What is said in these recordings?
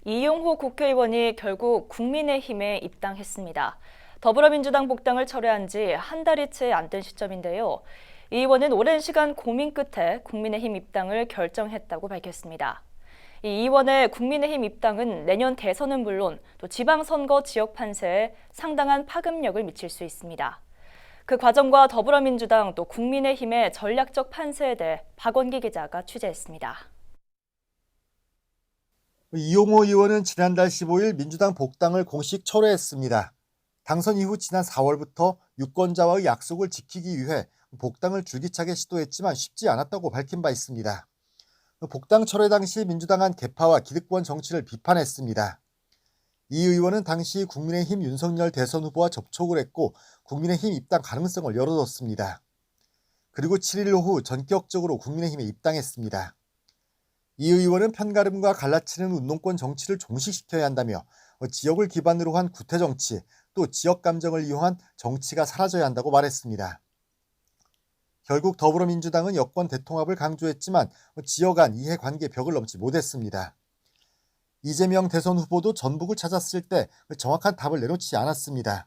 이용호 국회의원이 결국 국민의힘에 입당했습니다. 더불어민주당 복당을 철회한 지 한 달이 채 안 된 시점인데요. 이 의원은 오랜 시간 고민 끝에 국민의힘 입당을 결정했다고 밝혔습니다. 이 의원의 국민의힘 입당은 내년 대선은 물론 또 지방선거 지역 판세에 상당한 파급력을 미칠 수 있습니다. 그 과정과 더불어민주당 또 국민의힘의 전략적 판세에 대해 박원기 기자가 취재했습니다. 이용호 의원은 지난달 15일 민주당 복당을 공식 철회했습니다. 당선 이후 지난 4월부터 유권자와의 약속을 지키기 위해 복당을 줄기차게 시도했지만 쉽지 않았다고 밝힌 바 있습니다. 복당 철회 당시 민주당은 개파와 기득권 정치를 비판했습니다. 이 의원은 당시 국민의힘 윤석열 대선 후보와 접촉을 했고 국민의힘 입당 가능성을 열어뒀습니다. 그리고 7일 오후 전격적으로 국민의힘에 입당했습니다. 이 의원은 편가름과 갈라치는 운동권 정치를 종식시켜야 한다며 지역을 기반으로 한 구태정치, 또 지역 감정을 이용한 정치가 사라져야 한다고 말했습니다. 결국 더불어민주당은 여권 대통합을 강조했지만 지역 간 이해관계 벽을 넘지 못했습니다. 이재명 대선 후보도 전북을 찾았을 때 정확한 답을 내놓지 않았습니다.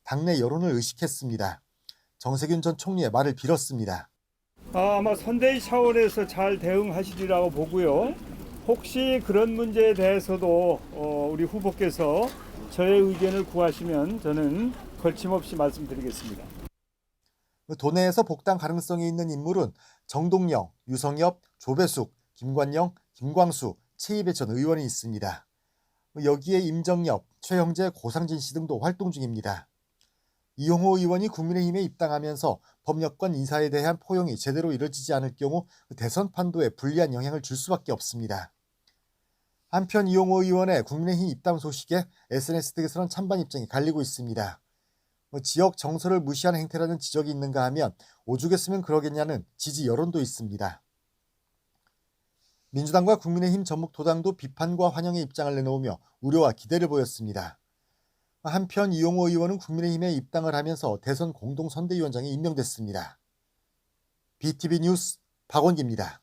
당내 여론을 의식했습니다. 정세균 전 총리의 말을 빌었습니다. 아마 선대위 차원에서 잘 대응하시리라고 보고요. 혹시 그런 문제에 대해서도 우리 후보께서 저의 의견을 구하시면 저는 거침없이 말씀드리겠습니다. 도내에서 복당 가능성이 있는 인물은 정동영, 유성엽, 조배숙, 김관영, 김광수, 최이배 전 의원이 있습니다. 여기에 임정엽, 최형재, 고상진 씨 등도 활동 중입니다. 이용호 의원이 국민의힘에 입당하면서 법여권 인사에 대한 포용이 제대로 이뤄지지 않을 경우 대선 판도에 불리한 영향을 줄 수밖에 없습니다. 한편 이용호 의원의 국민의힘 입당 소식에 SNS 등에서는 찬반 입장이 갈리고 있습니다. 지역 정서를 무시하는 행태라는 지적이 있는가 하면 오죽했으면 그러겠냐는 지지 여론도 있습니다. 민주당과 국민의힘 전북 도당도 비판과 환영의 입장을 내놓으며 우려와 기대를 보였습니다. 한편 이용호 의원은 국민의힘에 입당을 하면서 대선 공동선대위원장에 임명됐습니다. BTV 뉴스 박원기입니다.